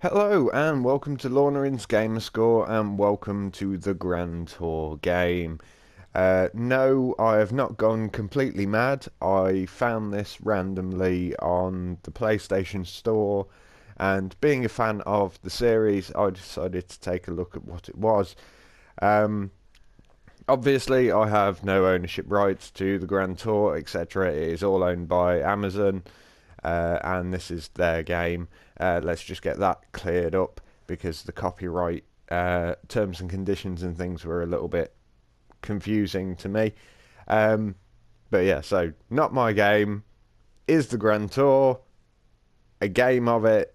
Hello and welcome to Launerin's Gamerscore and welcome to the Grand Tour game. No, I have not gone completely mad. I found this randomly on the PlayStation Store, and being a fan of the series, I decided to take a look at what it was. Obviously, I have no ownership rights to the Grand Tour, etc. It is all owned by Amazon. And this is their game. Let's just get that cleared up because the copyright terms and conditions and things were a little bit confusing to me. But yeah, so not my game. Is the Grand Tour a game of it?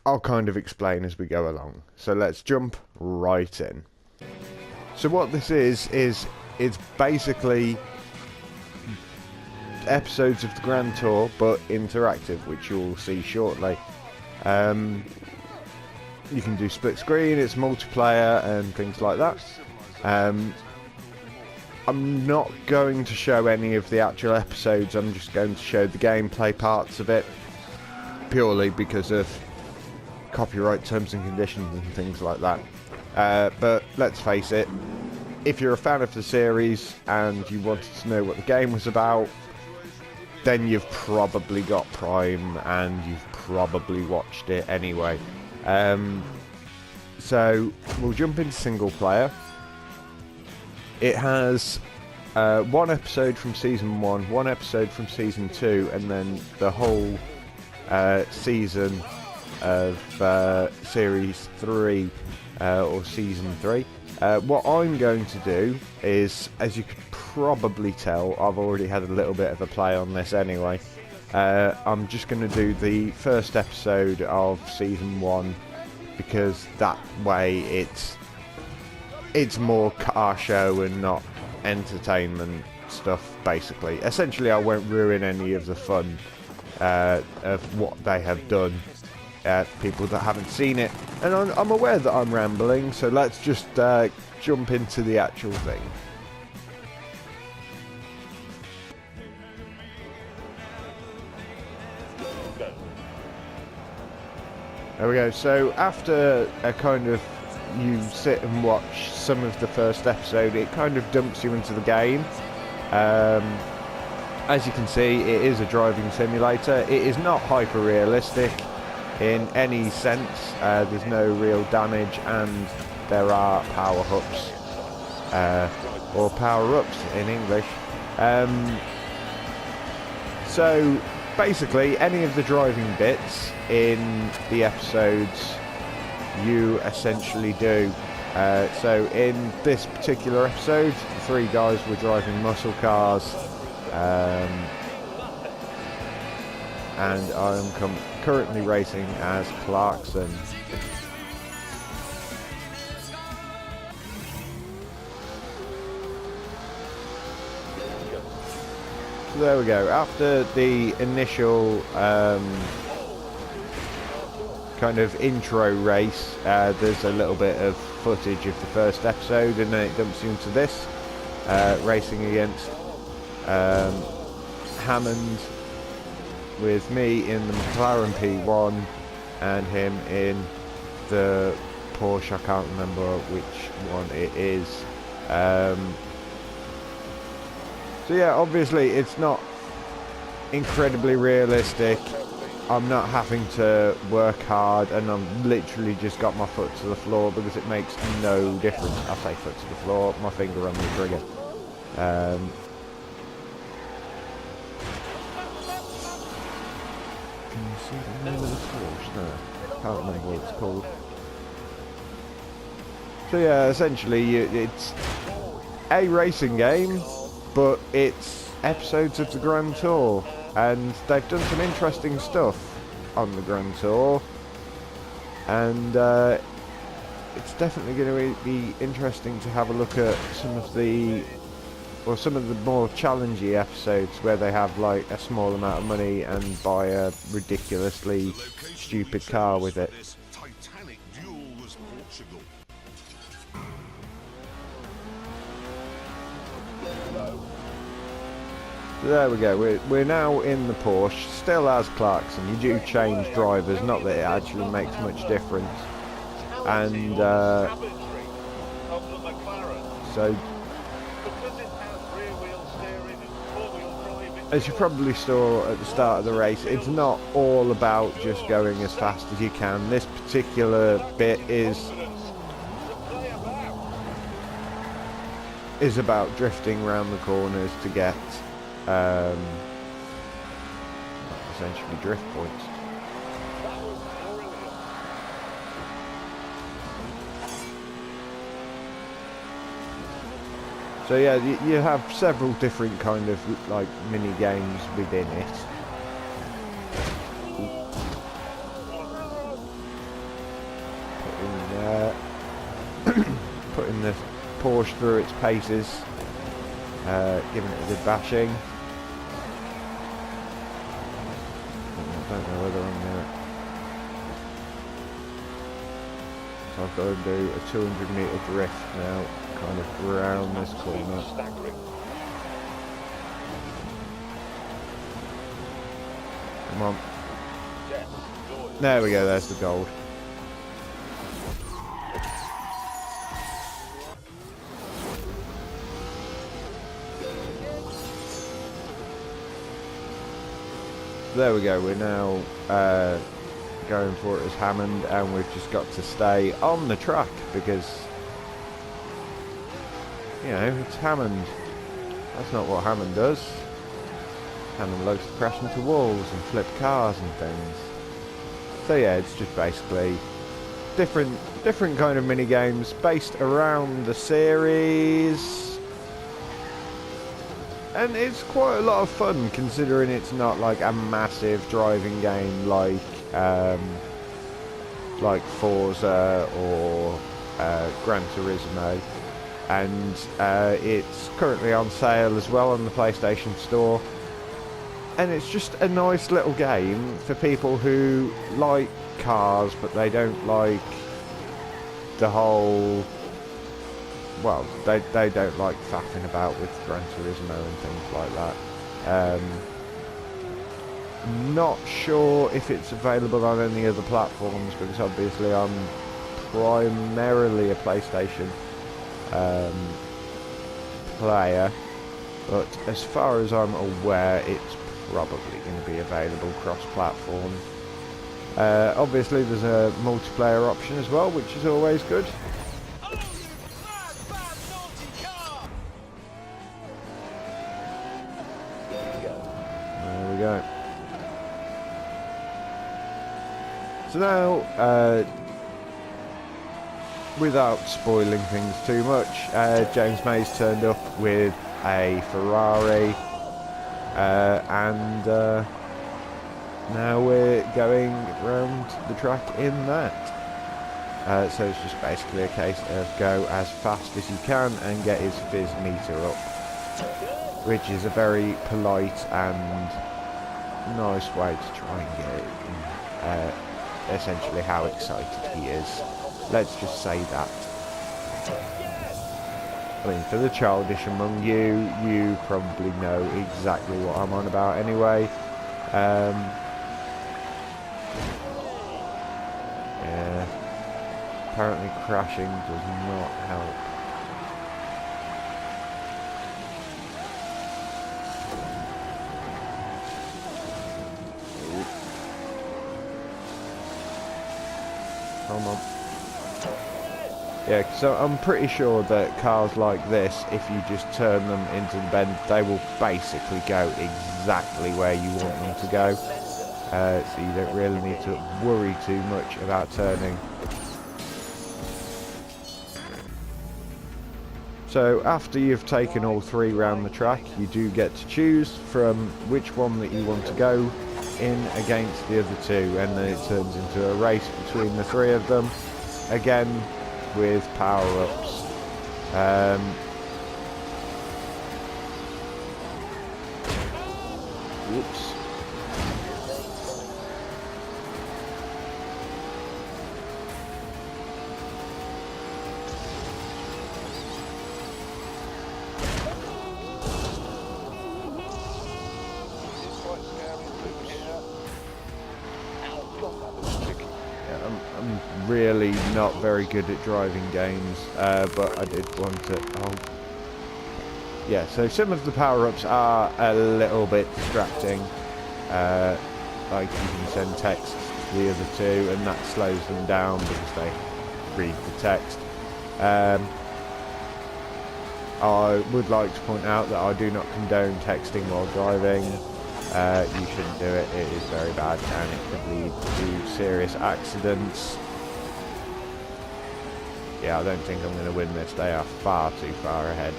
I'll kind of explain as we go along. So let's jump right in. So what this is it's basically episodes of the Grand Tour but interactive, which you'll see shortly. You can do split screen, it's multiplayer and things like that. I'm not going to show any of the actual episodes, I'm just going to show the gameplay parts of it, purely because of copyright terms and conditions and things like that. But let's face it, if you're a fan of the series and you wanted to know what the game was about, then you've probably got Prime and you've probably watched it anyway. So we'll jump into single player. It has one episode from season 1, one episode from season 2, and then the whole season of series 3 or season 3. What I'm going to do is, as you could probably tell, I've already had a little bit of a play on this anyway. I'm just going to do the first episode of season 1 because that way it's more car show and not entertainment stuff, basically. Essentially, I won't ruin any of the fun of what they have done. People that haven't seen it, and I'm aware that I'm rambling, so let's just jump into the actual thing. There we go. So after a kind of you sit and watch some of the first episode, it kind of dumps you into the game. As you can see, it is a driving simulator. It is not hyper realistic in any sense. There's no real damage, and there are power-ups or power-ups in English. So basically, any of the driving bits in the episodes you essentially do. So in this particular episode, the 3 guys were driving muscle cars, and I'm currently racing as Clarkson. So there we go. After the initial kind of intro race, there's a little bit of footage of the first episode, and then it dumps you into this, racing against Hammond, with me in the McLaren P1 and him in the Porsche. I can't remember which one it is. So yeah, obviously it's not incredibly realistic. I'm not having to work hard, and I'm literally just got my foot to the floor because it makes no difference. I say foot to the floor, my finger on the trigger. Can you see the name of the course? No, can't remember what it's called. So yeah, essentially it's a racing game, but it's episodes of the Grand Tour, and they've done some interesting stuff on the Grand Tour, and it's definitely going to be interesting to have a look at some of the more challenging episodes where they have like a small amount of money and buy a ridiculously stupid car with it. So there we go, we're now in the Porsche, still as Clarkson. You do change drivers, not that it actually makes much difference. And so, as you probably saw at the start of the race, it's not all about just going as fast as you can. This particular bit is about drifting around the corners to get essentially drift points. So yeah, you have several different kind of like mini games within it. Putting the Porsche through its paces, giving it a good bashing. I don't know whether I'm gonna. So I've got to do a 200-meter drift now, kind of around this corner. Come on. There we go, there's the gold. There we go, we're now going for it as Hammond, and we've just got to stay on the track because, you know, it's Hammond. That's not what Hammond does. Hammond likes to crash into walls and flip cars and things. So yeah, it's just basically different kind of mini games based around the series. And it's quite a lot of fun considering it's not like a massive driving game like Forza or Gran Turismo. And it's currently on sale as well on the PlayStation Store. And it's just a nice little game for people who like cars but they don't like the whole... Well, they don't like faffing about with Gran Turismo and things like that. Not sure if it's available on any other platforms because obviously I'm primarily a PlayStation player. But as far as I'm aware, it's probably going to be available cross-platform. Obviously there's a multiplayer option as well, which is always good. Go. So now, without spoiling things too much, James May's turned up with a Ferrari, and now we're going round the track in that. So it's just basically a case of go as fast as you can and get his fizz meter up, which is a very polite and nice way to try and get essentially how excited he is. Let's just say that. I mean, for the childish among you, you probably know exactly what I'm on about anyway. Yeah. Apparently crashing does not help. Come on. Yeah, so I'm pretty sure that cars like this, if you just turn them into the bend, they will basically go exactly where you want them to go. So you don't really need to worry too much about turning. So after you've taken all three round the track, you do get to choose from which one that you want to go in against the other two, and then it turns into a race between the three of them, again with power-ups. Whoops. I'm really not very good at driving games, but I did want to... Oh. Yeah, so some of the power-ups are a little bit distracting. Like you can send text to the other two, and that slows them down because they read the text. I would like to point out that I do not condone texting while driving. You shouldn't do it. It is very bad and it could lead to serious accidents. Yeah, I don't think I'm going to win this. They are far too far ahead.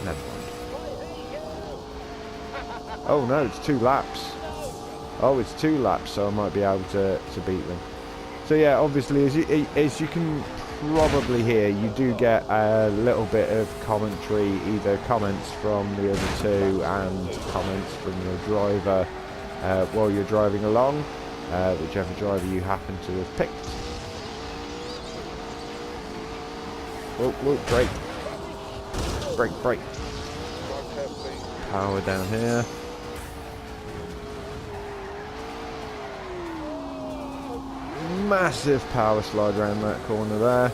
Never mind. Oh no, it's 2 laps. Oh, it's 2 laps, so I might be able to beat them. So yeah, obviously, as you can probably hear, you do get a little bit of commentary, either comments from the other two and comments from your driver while you're driving along, whichever driver you happen to have picked. Oh, brake. Brake. Power down here. Massive power slide around that corner there.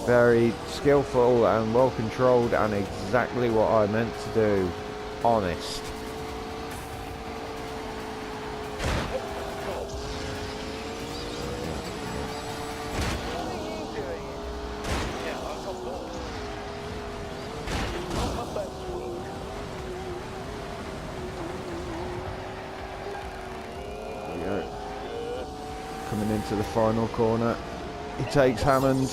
Very skillful and well controlled, and exactly what I meant to do. Honest. Coming into the final corner, he takes Hammond.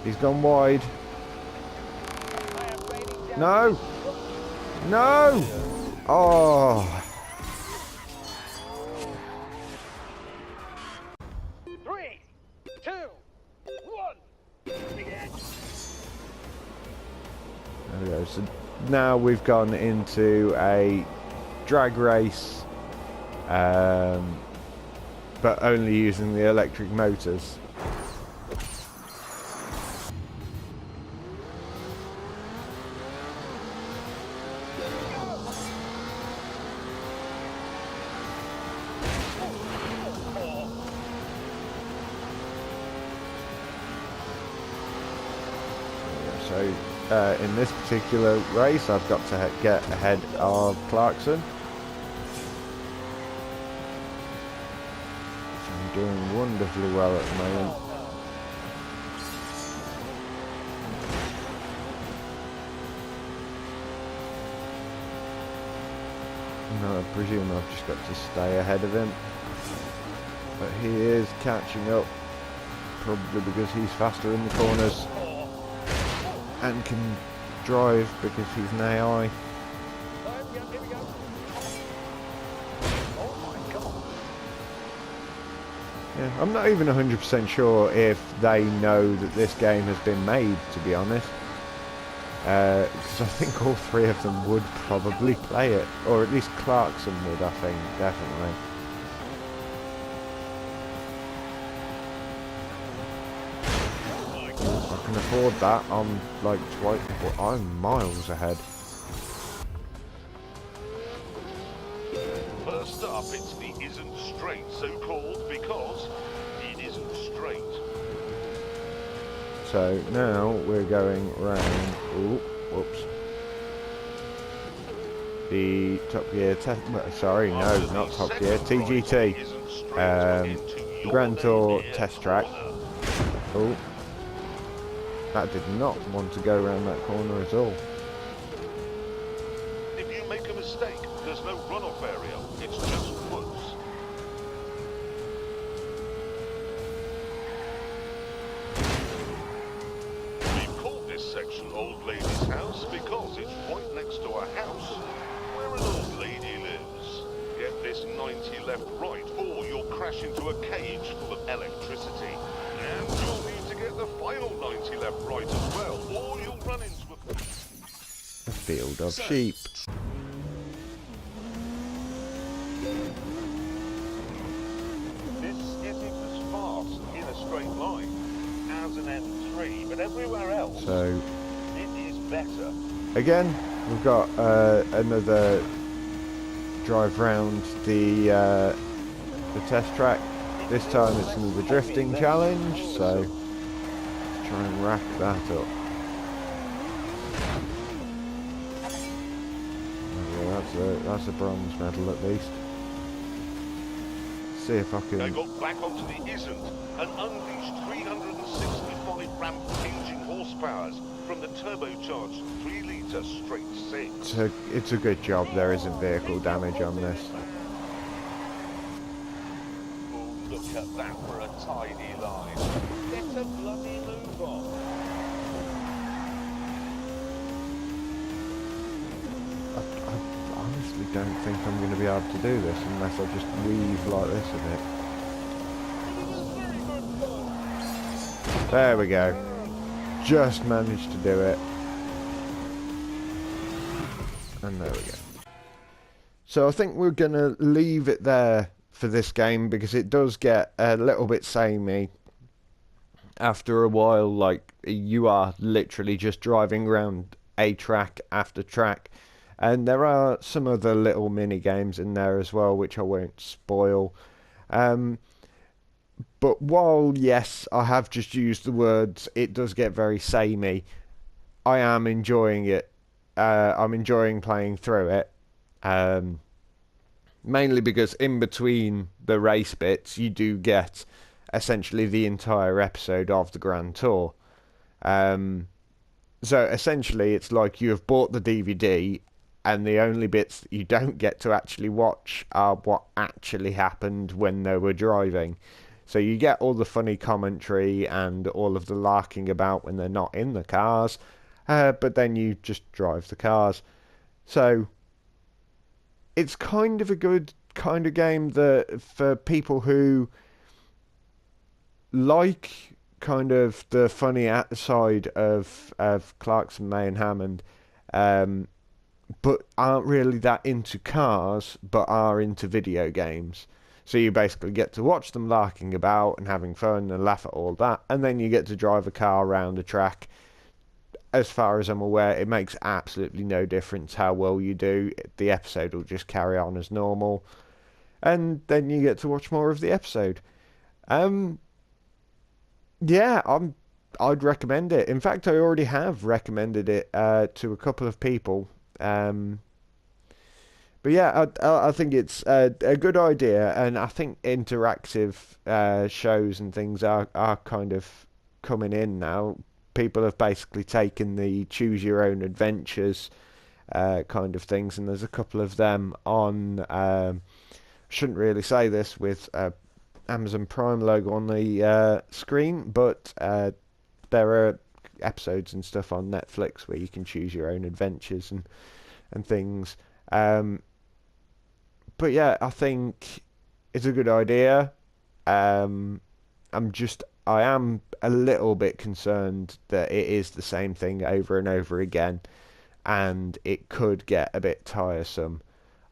He's gone wide. No! No! Oh! 3, 2, 1. There we go. So now we've gone into a drag race. But only using the electric motors. So in this particular race, I've got to get ahead of Clarkson. Doing wonderfully well at the moment. No, I presume I've just got to stay ahead of him. But he is catching up, probably because he's faster in the corners and can drive because he's an AI. Yeah, I'm not even 100% sure if they know that this game has been made, to be honest. Because I think all 3 of them would probably play it. Or at least Clarkson would, I think, definitely. I can afford that. I'm like twice, well, I'm miles ahead. First up, it's the isn't straight, so called because it isn't straight. So now we're going round. Ooh, whoops. The Top Gear test. Sorry, no, not Top Gear. TGT. Grand Tour test track. Oh, that did not want to go around that corner at all. If you make a mistake, there's no runoff area. It's just woods. We've called this section Old Lady's House because it's right next to a house where an old lady lives. Get this 90 left right, or you'll crash into a cage full of electricity. And you'll need to get the final 90 left right as well, or you'll run into A field of sheep. This isn't as fast in a straight line as an M3, but and everywhere else, So it is better. again, we've got another drive round the test track. This time it's another drifting challenge, so let's try and rack that up. Oh, that's a bronze medal at least. See if I They can. got back onto the isn't and unleashed 365 rampaging horsepowers from the turbocharged 3-litre straight 6. It's a good job there isn't vehicle damage on this. Oh, look at that for a tidy line. Get a bloody move on. I honestly don't think I'm going to be able to do this unless I just weave like this a bit. There we go. Just managed to do it. And there we go. So I think we're going to leave it there for this game because it does get a little bit samey after a while. Like, you are literally just driving around a track after track. And there are some other little mini games in there as well, which I won't spoil. But while, yes, I have just used the words, it does get very samey, I am enjoying it. I'm enjoying playing through it. Mainly because in between the race bits, you do get essentially the entire episode of the Grand Tour. So essentially, it's like you have bought the DVD, and the only bits that you don't get to actually watch are what actually happened when they were driving. So you get all the funny commentary and all of the larking about when they're not in the cars, but then you just drive the cars. So it's kind of a good kind of game that for people who like kind of the funny side of Clarkson, May and Hammond, but aren't really that into cars, but are into video games. So you basically get to watch them larking about and having fun and laugh at all that, and then you get to drive a car around a track. As far as I'm aware, it makes absolutely no difference how well you do. The episode will just carry on as normal, and then you get to watch more of the episode. Yeah, I'd recommend it. In fact, I already have recommended it to a couple of people. But yeah, I think it's a good idea, and I think interactive shows and things are kind of coming in now. People have basically taken the choose your own adventures kind of things, and there's a couple of them on. Shouldn't really say this with Amazon Prime logo on the screen, but there are episodes and stuff on Netflix where you can choose your own adventures and things. But yeah, I think it's a good idea. I am a little bit concerned that it is the same thing over and over again, and it could get a bit tiresome.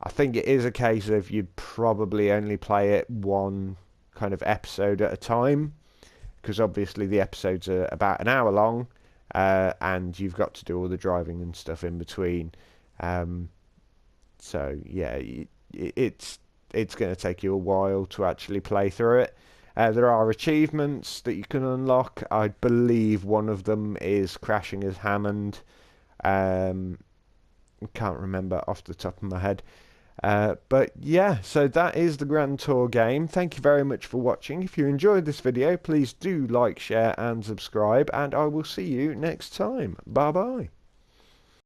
I think it is a case of you'd probably only play it one kind of episode at a time, because obviously the episodes are about an hour long, and you've got to do all the driving and stuff in between. So yeah, it's going to take you a while to actually play through it. There are achievements that you can unlock. I believe one of them is crashing as Hammond. Can't remember off the top of my head. But yeah, so that is the Grand Tour game. Thank you very much for watching. If you enjoyed this video, please do like, share and subscribe, and I will see you next time. Bye bye.